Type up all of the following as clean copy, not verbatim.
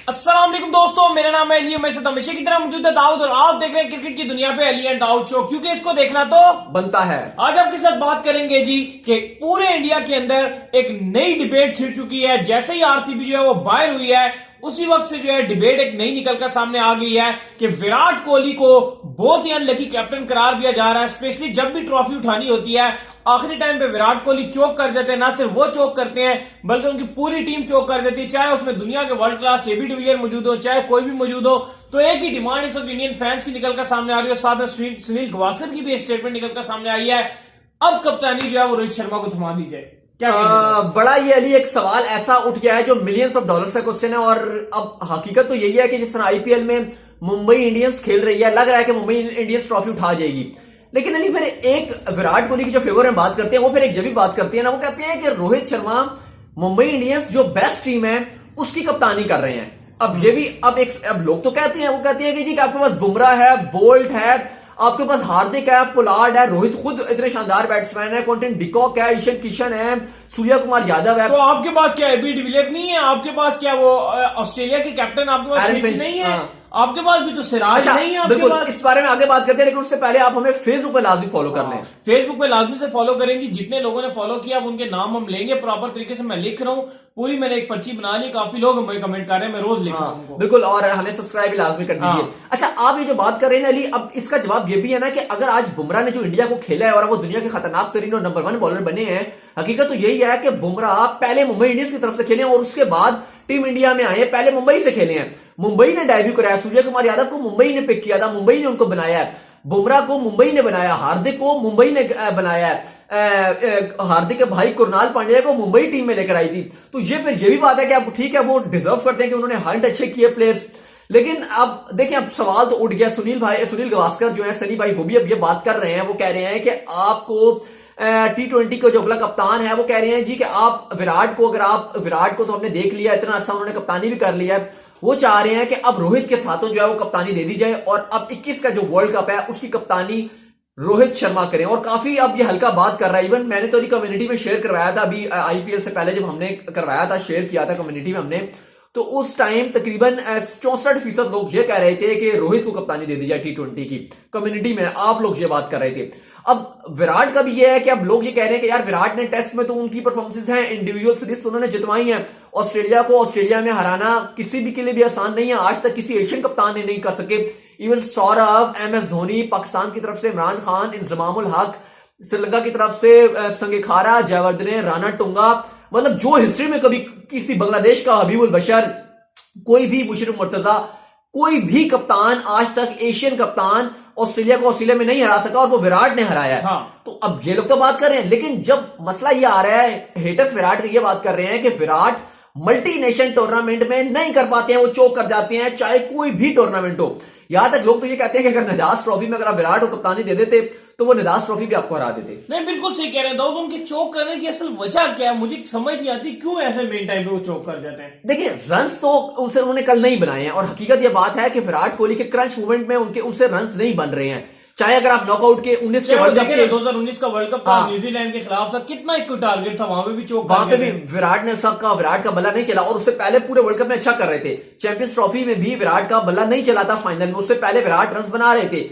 अस्सलाम वालेकुम दोस्तों, मेरा नाम है अली। मैं हमेशा की तरह मौजूद है दाऊद और आप देख रहे हैं क्रिकेट की दुनिया पे अली एंड दाऊद शो, क्योंकि इसको देखना तो बनता है। आज आपके साथ बात करेंगे जी कि पूरे इंडिया के अंदर एक नई डिबेट छिड़ चुकी है। जैसे ही आरसीबी जो है वो बाहर हुई है, उसी वक्त से जो है डिबेट एक नई निकलकर सामने आ गई है कि विराट कोहली को बहुत ही अनलकी कैप्टन करार दिया जा रहा है। स्पेशली जब भी ट्रॉफी उठानी होती है, आखिरी टाइम पे विराट कोहली चोक कर देते हैं। ना सिर्फ वो चोक करते हैं बल्कि उनकी पूरी टीम चोक कर देती है, चाहे उसमें दुनिया के वर्ल्ड क्लास एबी डिविलियर मौजूद हो, चाहे कोई भी मौजूद हो। तो एक ही डिमांड इस वक्त इंडियन फैंस की निकलकर सामने आ रही है, साथ में सुनील गावस्कर की भी एक स्टेटमेंट निकलकर सामने आई है। अब कप्तानी जो है वो रोहित शर्मा को थमा दी जाए। बड़ा ये अली एक सवाल ऐसा उठ गया है जो मिलियंस ऑफ डॉलर्स का क्वेश्चन है। और अब हकीकत तो यही है कि जिस तरह आईपीएल में मुंबई इंडियंस खेल रही है, लग रहा है कि मुंबई इंडियंस ट्रॉफी उठा जाएगी। लेकिन अली फिर एक विराट कोहली की जो फेवर में बात करते हैं, वो फिर एक जब भी बात करते हैं ना, वो कहते हैं कि रोहित शर्मा मुंबई इंडियंस जो बेस्ट टीम है उसकी कप्तानी कर रहे हैं। अब ये भी अब लोग तो कहते हैं, वो कहते हैं कि जी आपके पास बुमराह है, बोल्ट है, आपके पास हार्दिक है, पोलार्ड है, रोहित खुद इतने शानदार बैट्समैन है, क्विंटन डिकॉक है, ईशान किशन है, सूर्य कुमार यादव है। तो आपके पास क्या एबी डिविलियर नहीं है? आपके पास क्या वो ऑस्ट्रेलिया के कैप्टन आपके पास फिंच नहीं है? आपके पास भी तो सिराज नहीं है आपके बिल्कुल पास। इस बारे में आगे बात करते हैं, लेकिन उससे पहले आप हमें फेसबुक पे लाजमी फॉलो कर लें। फेसबुक पे लाजमी से फॉलो करें जी। जितने लोगों ने फॉलो किया अब उनके नाम हम लेंगे प्रॉपर तरीके से। मैं लिख रहा हूँ, पूरी मैंने एक पर्ची बना ली, काफी लोग हमें कमेंट कर रहे हैं, मैं रोज लिख रहा हूँ। बिल्कुल, और हमें सब्सक्राइब भी लाजमी कर दीजिए। अच्छा, आप ये जो बात कर रहे हैं अली, अब इसका जवाब ये भी है ना कि अगर आज बुमराह ने जो इंडिया को खेला है और वो दुनिया के खतरनाक तरीन और नंबर 1 बॉलर बने हैं, हकीकत तो यही है कि बुमराह पहले मुंबई इंडियंस की तरफ से खेले और उसके बाद टीम इंडिया में आए, पहले मुंबई से खेले हैं। मुंबई ने डेब्यू कराया, सूर्य कुमार यादव को मुंबई ने पिक किया था, मुंबई ने उनको बनाया है। बुमराह को मुंबई ने बनाया, हार्दिक को मुंबई ने बनाया है, हार्दिक के भाई कुरनाल पांड्या को मुंबई टीम में लेकर आई थी। तो ये भी बात है कि अब ठीक है, वो डिजर्व करते हैं कि उन्होंने हंट अच्छे किए प्लेयर्स। लेकिन अब देखिए, अब सवाल तो उठ गया। सुनील गावस्कर जो है, सनी भाई, वो भी अब ये बात कर रहे हैं। वो कह रहे हैं कि आपको T20 को जो अगला कप्तान है, वो कह रहे हैं जी कि आप विराट को तो हमने देख लिया, इतना अच्छा उन्होंने कप्तानी भी कर लिया है। वो चाह रहे हैं कि अब रोहित के साथों जो है वो कप्तानी दे दी जाए और अब 21 का जो वर्ल्ड कप है उसकी कप्तानी रोहित शर्मा करें। और काफी अब ये हल्का बात कर रहा है। इवन मैंने तो कम्युनिटी में शेयर करवाया था, अभी आईपीएल से पहले जब हमने करवाया था, शेयर किया था कम्युनिटी में हमने, तो उस टाइम तकरीबन 64% लोग ये कह रहे थे कि रोहित को कप्तानी दे दी जाए T20 की। कम्युनिटी में आप लोग ये बात कर रहे थे। अब विराट का भी ये है कि अब लोग ये कह रहे हैं कि यार विराट ने टेस्ट में तो उनकी परफॉर्मेंसेस हैं, इंडिविजुअल सीरीज उन्होंने जितवाई हैं। ऑस्ट्रेलिया में हराना किसी भी के लिए भी आसान नहीं है। आज तक किसी एशियन कप्तान ने नहीं कर सके। इवन सौरव, MS धोनी, पाकिस्तान की तरफ से इमरान खान, इंजमामुल हक, श्रीलंका की तरफ से संगेखारा, जयवर्धने, राणा टुंगा, मतलब जो हिस्ट्री में कभी किसी बांग्लादेश का हबीबुल बशर, कोई भी मुशर्रफ मुर्तजा, कोई भी कप्तान आज तक एशियन कप्तान ऑस्ट्रेलिया को ऑस्ट्रेलिया में नहीं हरा सका और वो विराट ने हराया है। तो अब ये लोग तो बात कर रहे हैं, लेकिन जब मसला ये आ रहा है, हेटर्स विराट की ये बात कर रहे हैं कि विराट मल्टी नेशन टूर्नामेंट में नहीं कर पाते हैं, वो चोक कर जाते हैं, चाहे कोई भी टूर्नामेंट हो। यहां तक लोग तो ये कहते हैं कि अगर निदास ट्रॉफी में अगर आप विराट को कप्तानी दे देते तो वो निदास ट्रॉफी भी आपको हरा देते। नहीं, बिल्कुल सही कह रहे हैं दाऊद। उनके चोक करने की असल वजह क्या है, मुझे समझ नहीं आती, क्यों ऐसे मेन टाइम पे वो चोक कर जाते हैं। देखिए, रन्स तो उनसे उन्होंने कल नहीं बनाए हैं और हकीकत ये बात है कि विराट कोहली के क्रंच मूवमेंट में उनसे रन्स नहीं बन रहे हैं। चाहे अगर आप नॉकआउट के 19 के वर्ल्ड कप के 2019 का वर्ल्ड कप था, न्यूजीलैंड के खिलाफ था, कितना एक टारगेट था, वहां पे भी चोक, वहां पे भी विराट का बल्ला नहीं चला और उससे पहले पूरे वर्ल्ड कप में अच्छा कर रहे थे। चैंपियंस ट्रॉफी में भी विराट का बल्ला नहीं चला था फाइनल में, उससे पहले विराट रन बना रहे थे।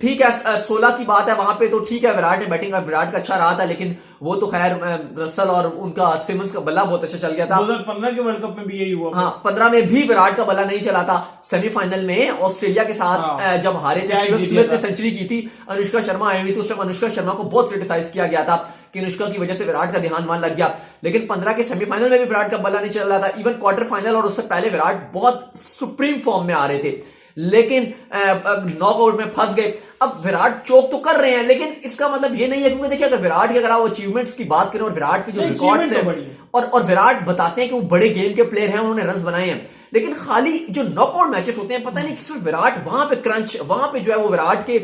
ठीक है, 16 की बात है, वहां पे तो ठीक है विराट ने बैटिंग, विराट का अच्छा रहा था, लेकिन वो तो खैर रसल और उनका सिमंस का बल्ला बहुत अच्छा चल गया था। 2015 के वर्ल्ड कप में भी यही हुआ। हाँ, 15 में भी विराट का बल्ला नहीं चला था। सेमीफाइनल में ऑस्ट्रेलिया के साथ जब हारे थे, स्मिथ ने सेंचुरी की थी, अनुष्का शर्मा आई हुई थी, उस टाइम अनुष्का शर्मा को बहुत क्रिटिसाइज किया गया था कि अनुष्का की वजह से विराट का ध्यान मान लग गया। लेकिन 15 के सेमीफाइनल में भी विराट का बल्ला नहीं चल रहा था। इवन क्वार्टर फाइनल और उससे पहले विराट बहुत सुप्रीम फॉर्म में आ रहे थे, लेकिन नॉकआउट में फंस गए। अब विराट चोक तो कर रहे हैं, लेकिन इसका मतलब ये नहीं है, क्योंकि देखिए अगर विराट की अगर आप अचीवमेंट्स की बात करें और विराट के जो रिकॉर्ड्स हैं और विराट बताते हैं कि वो बड़े गेम के प्लेयर हैं, उन्होंने रन्स बनाए हैं, लेकिन खाली जो नॉकआउट मैचेस होते हैं, पता नहीं सिर्फ विराट वहां पे क्रंच, वहां पे जो है वो विराट के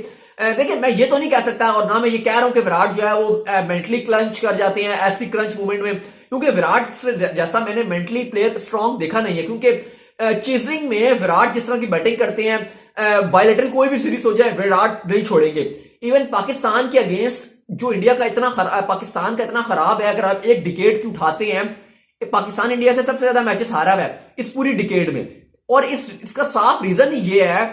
देखिए, मैं ये तो नहीं कह सकता और ना मैं ये कह रहा हूं कि विराट जो है वो मेंटली क्रंच कर जाते हैं ऐसी क्रंच मूवमेंट में, क्योंकि विराट से जैसा मैंने मेंटली प्लेयर स्ट्रांग देखा नहीं है। क्योंकि चेजिंग में विराट जिस तरह की बैटिंग करते हैं, बायलैटरल कोई भी सीरीज हो जाए विराट नहीं छोड़ेंगे। इवन पाकिस्तान के अगेंस्ट जो इंडिया का इतना पाकिस्तान का इतना खराब है, अगर आप एक डिकेड की उठाते हैं, पाकिस्तान इंडिया से सबसे ज्यादा मैचेस हारा हुआ है इस पूरी डिकेड में। और इसका साफ रीजन ये है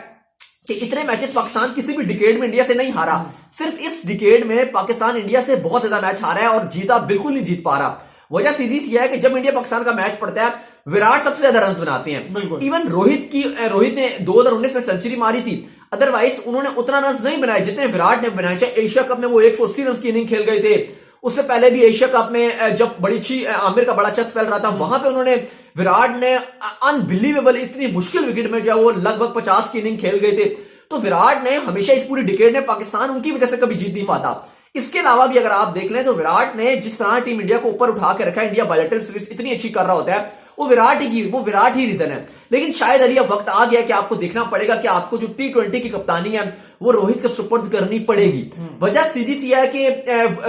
कि इतने मैचेस पाकिस्तान किसी भी डिकेड में इंडिया से नहीं हारा। सिर्फ इस डिकेड में पाकिस्तान इंडिया से बहुत ज्यादा मैच हारा है और जीता बिल्कुल नहीं जीत पा रहा। वजह सीधी सी है कि जब इंडिया पाकिस्तान का मैच पड़ता है, विराट सबसे ज्यादा रन बनाते हैं। इवन रोहित ने 2019 में सेंचुरी मारी थी, अदरवाइज उन्होंने उतना रन नहीं बनाए जितने विराट ने बनाए। चाहे एशिया कप में वो 180 रन की इनिंग खेल गए थे, उससे पहले भी एशिया कप में जब बड़ी अच्छी आमिर का बड़ा अच्छा स्पेल रहा था, वहां पे उन्होंने विराट ने अनबिलीवेबल इतनी मुश्किल विकेट में जो वो लगभग 50 की इनिंग खेल गए थे। तो विराट ने हमेशा इस पूरी डिकेड में पाकिस्तान उनकी वजह से कभी जीत नहीं पाता। इसके अलावा भी अगर आप देख लें तो विराट ने जिस तरह टीम इंडिया को ऊपर उठा के रखा है, इंडिया बायलैटरल सीरीज इतनी अच्छी कर रहा होता है, वो विराट ही रीजन है। लेकिन शायद अली अब वक्त आ गया कि आपको देखना पड़ेगा कि आपको जो T20 की कप्तानी है वो रोहित को सुपुर्द करनी पड़ेगी। वजह सीधी सी है कि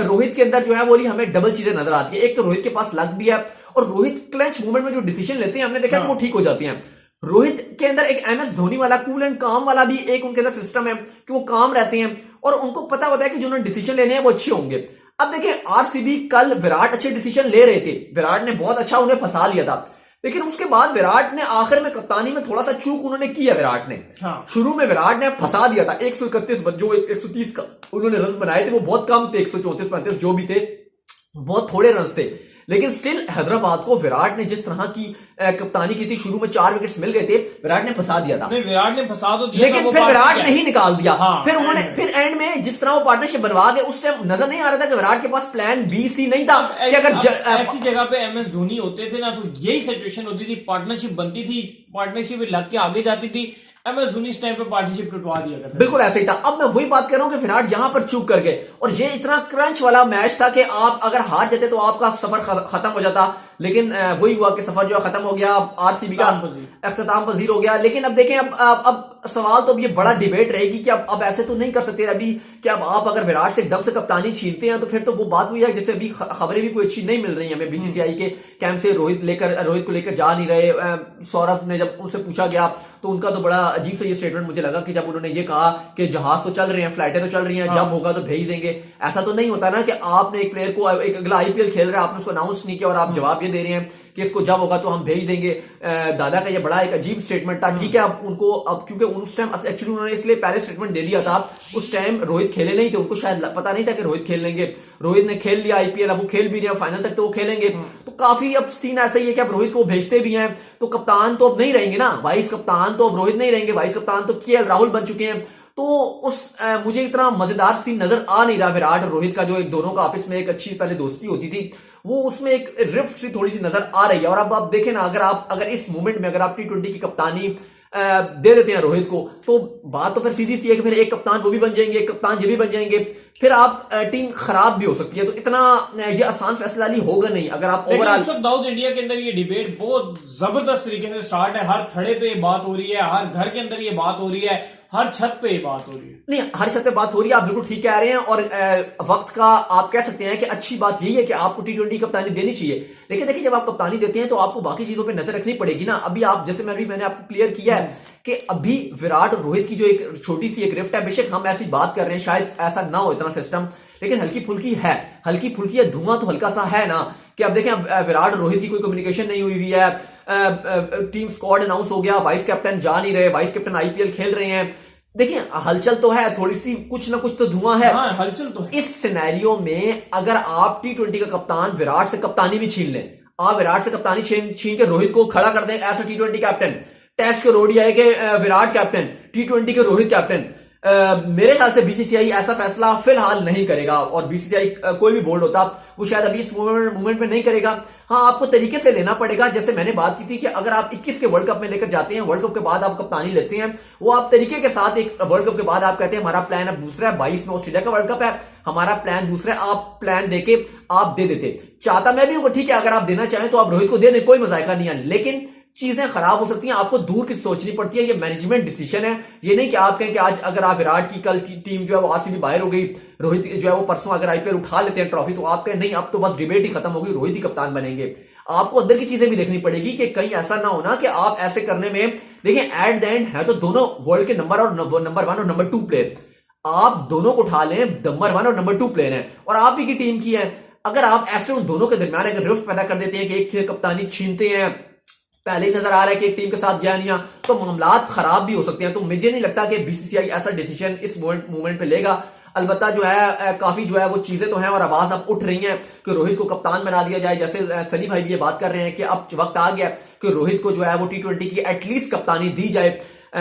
रोहित के अंदर जो है वो हमें डबल चीजें नजर आती है। एक तो रोहित के पास लक भी है और रोहित क्लच मूवमेंट में जो डिसीजन लेते हैं हमने देखा कि वो ठीक हो जाती हैं। रोहित के अंदर एक MS धोनी वाला कूल एंड काम वाला भी एक उनके अंदर सिस्टम है कि वो काम रहते हैं और उनको पता होता है कि जो उन्होंने डिसीजन लेने हैं वो अच्छे होंगे। अब देखिए RCB कल विराट अच्छे डिसीजन ले रहे थे, विराट ने बहुत अच्छा उन्हें फंसा लिया था, लेकिन उसके बाद विराट ने आखिर में कप्तानी में थोड़ा सा चूक उन्होंने किया। विराट ने शुरू में विराट ने फंसा दिया था। 131 जो 130 का उन्होंने रन बनाए थे वो बहुत कम थे, 134-35 जो भी थे बहुत थोड़े रन थे। लेकिन स्टिल हैदराबाद को विराट ने जिस तरह की कप्तानी की थी, शुरू में 4 विकेट्स मिल गए थे, विराट ने फंसा दिया था। विराट ने फंसा तो दिया, लेकिन फिर विराट ने ही निकाल दिया। फिर उन्होंने फिर एंड में जिस तरह वो पार्टनरशिप बनवा गए, उस टाइम नजर नहीं आ रहा था कि विराट के पास प्लान B-C नहीं था कि अगर ऐसी जगह पे MS धोनी होते थे ना तो यही सिचुएशन होती थी, पार्टनरशिप बनती थी, पार्टनरशिप लग के आगे जाती थी। MS धोनी इस टाइम पे पार्टनरशिप टूटवा दिया करता। बिल्कुल ऐसा ही था। अब मैं वही बात कर रहा हूं कि विराट यहां पर चूक कर गए और ये इतना क्रंच वाला मैच था कि आप अगर हार जाते तो आपका सफर खत्म हो जाता। लेकिन वही हुआ कि सफर जो खत्म हो गया, RCB का अख्ताम पजीर हो गया। लेकिन अब देखें, अब सवाल तो अब ये बड़ा डिबेट रहेगी कि अब ऐसे तो नहीं कर सकते अभी कि अब आप अगर विराट से एकदम से कप्तानी छीनते हैं तो फिर तो वो बात हुई है। जैसे अभी खबरें भी कोई अच्छी नहीं मिल रही हैं हमें BCCI के कैंप से, रोहित को लेकर जा नहीं रहे। सौरभ ने जब उनसे पूछा गया तो उनका तो बड़ा अजीब सा ये स्टेटमेंट मुझे लगा कि जब उन्होंने ये कहा कि जहाज तो चल रहे हैं, फ्लाइटें तो चल रही हैं, जब होगा तो भेज देंगे। ऐसा तो नहीं होता ना कि आपने एक प्लेयर को, एक अगला IPL खेल रहा है, आपने उसको अनाउंस नहीं किया और आप जवाब ये दे रहे हैं कि इसको जब होगा तो हम भेज देंगे। दादा का ये बड़ा एक अजीब स्टेटमेंट था। ठीक है, अब उनको क्योंकि उस टाइम एक्चुअली उन्होंने इसलिए पहले स्टेटमेंट दे दिया था, उस टाइम रोहित खेले नहीं थे, उनको शायद पता नहीं था कि रोहित खेल लेंगे। रोहित ने खेल लिया IPL, अब वो खेल भी रहे हैं, फाइनल तक तो वो खेलेंगे। तो काफी अब सीन ऐसा ही है कि अब रोहित को भेजते भी हैं तो कप्तान तो अब नहीं रहेंगे ना, वाइस कप्तान तो अब रोहित नहीं रहेंगे, वाइस कप्तान तो KL राहुल बन चुके हैं। तो मुझे इतना मजेदार सीन नजर आ नहीं रहा विराट और रोहित का, जो एक दोनों का आपस में एक अच्छी पहले दोस्ती होती थी, वो उसमें एक रिफ्ट सी थोड़ी सी नजर आ रही है। और अब आप देखें ना, अगर इस मोमेंट में अगर आप T20 की कप्तानी दे देते हैं रोहित को, तो बात तो फिर सीधी सी है कि फिर एक कप्तान वो भी बन जाएंगे, एक कप्तान ये भी बन जाएंगे, फिर आप टीम खराब भी हो सकती है। तो इतना ये आसान फैसला नहीं होगा नहीं अगर आप ओवरऑल। दाऊद, इंडिया के अंदर ये डिबेट बहुत जबरदस्त तरीके से स्टार्ट है। हर थड़े पे बात हो रही है, हर घर के अंदर ये बात हो रही है, हर छत पे ये बात हो रही है। नहीं, हर छत पे बात हो रही है, आप बिल्कुल ठीक कह रहे हैं। और वक्त का आप कह सकते हैं कि अच्छी बात यही है कि आपको T20 कप्तानी देनी चाहिए। लेकिन देखिए, जब आप कप्तानी देते हैं तो आपको बाकी चीजों पे नजर रखनी पड़ेगी ना। अभी आप जैसे मैंने आपको क्लियर किया है कि अभी विराट और रोहित की जो एक छोटी सी एक रिफ्ट है, बेशक हम ऐसी बात कर रहे हैं, शायद ऐसा ना हो इतना सिस्टम, लेकिन हल्की फुल्की है, धुआं तो हल्का सा है ना। कि अब देखें, विराट और रोहित की कोई कम्युनिकेशन नहीं हुई है, टीम स्क्वाड अनाउंस हो गया, वाइस कैप्टन जा नहीं रहे, वाइस कैप्टन IPL खेल रहे हैं। देखिए, हलचल तो है, थोड़ी सी कुछ ना कुछ तो धुआं है। हलचल तो है। इस सिनेरियो में अगर आप T20 का कप्तान विराट से कप्तानी भी छीन लें, आप विराट से कप्तानी छीन के रोहित को खड़ा कर दें एज T20 कैप्टन, टेस्ट के ODI के विराट कैप्टन, T20 के रोहित कैप्टन, मेरे ख्याल से BCCI ऐसा फैसला फिलहाल नहीं करेगा। और BCCI कोई भी बोर्ड होता वो शायद अभी इस मूवमेंट में नहीं करेगा। हाँ, आपको तरीके से लेना पड़ेगा। जैसे मैंने बात की थी कि अगर आप 21 के वर्ल्ड कप में लेकर जाते हैं, वर्ल्ड कप के बाद आप कप्तानी लेते हैं, वो आप तरीके के साथ एक वर्ल्ड कप के बाद आप कहते हैं हमारा प्लान अब दूसरा है, 22 में ऑस्ट्रेलिया का वर्ल्ड कप है, हमारा प्लान दूसरा है, आप प्लान देके आप दे देते। चाहता मैं भी हूं, ठीक है, अगर आप देना चाहें तो आप रोहित को दे दें, कोई मजायका नहीं है। लेकिन चीजें खराब हो सकती हैं, आपको दूर की सोचनी पड़ती है। ये मैनेजमेंट डिसीजन है, ये नहीं कि आप कहें कि आज अगर आप विराट की कल की टीम जो है वो RCB बाहर हो गई, रोहित जो है वो परसों अगर IPL उठा लेते हैं ट्रॉफी, तो आप कहें नहीं, अब तो बस डिबेट ही खत्म होगी, रोहित ही कप्तान बनेंगे। आपको अंदर की चीजें भी देखनी पड़ेगी कि कहीं ऐसा ना होना कि आप ऐसे करने में, देखिए एट द एंड है तो दोनों वर्ल्ड के नंबर 1 और नंबर 2 प्लेयर, आप दोनों को उठा लें, नंबर 1 और नंबर 2 प्लेयर हैं और आप ही की टीम की है। अगर आप ऐसे उन दोनों के दरमियान अगर रिफ्ट पैदा कर देते हैं कि एक से कप्तानी छीनते हैं, पहले ही नजर आ रहा है कि एक टीम के साथ गया नहीं आ, तो मामलात खराब भी हो सकते हैं। तो मुझे नहीं लगता कि बीसीसीआई ऐसा डिसीजन इस मूवमेंट पे लेगा। अलबत्ता जो है काफी जो है वो चीजें तो हैं और आवाज अब उठ रही हैं कि रोहित को कप्तान बना दिया जाए। जैसे सनी भाई भी ये बात कर रहे हैं कि अब वक्त आ गया कि रोहित को जो है वो T20 की एटलीस्ट कप्तानी दी जाए।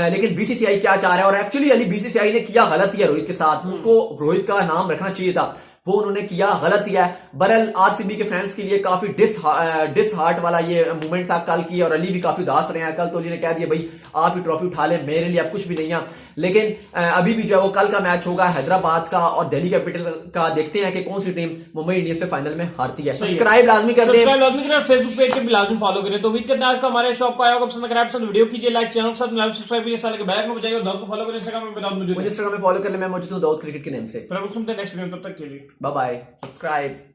लेकिन बीसीसीआई क्या चाह रहा है, और एक्चुअली अली बीसीसीआई ने किया गलत ही है रोहित के साथ। उनको रोहित का नाम रखना चाहिए था, वो उन्होंने किया गलत ही है। बरल आरसीबी के फैंस के लिए काफी डिसहार्ट वाला ये मूवमेंट था कल की, और अली भी काफी उदास रहे हैं। कल तो अली ने कह दिया भाई आप ही ट्रॉफी उठा लें, मेरे लिए अब कुछ भी नहीं है। लेकिन अभी भी जो है वो कल का मैच होगा हैदराबाद का और दिल्ली कैपिटल का, देखते हैं कि कौन सी टीम मुंबई इंडियंस से फाइनल में हारती है। सब्सक्राइब लाजमी कर दें, फेसबुक पेज पे भी लाजमी फॉलो करें। तो उम्मीद करते हैं आज का हमारे शॉप का आया होगा पसंद। अगर पसंद वीडियो कीजिए लाइक, चैनल सब्सक्राइब कीजिए, साल के बैल आइकन बजाइए और दाऊद को फॉलो करें। इंस्टाग्राम में मुझे इंस्टाग्राम में फॉलो कर ले, मैं मौजूद हूं दाऊद क्रिकेट के नेम से। फिर सुनते हैं नेक्स्ट वीडियो, तब तक के लिए बाय बाय, सब्सक्राइब।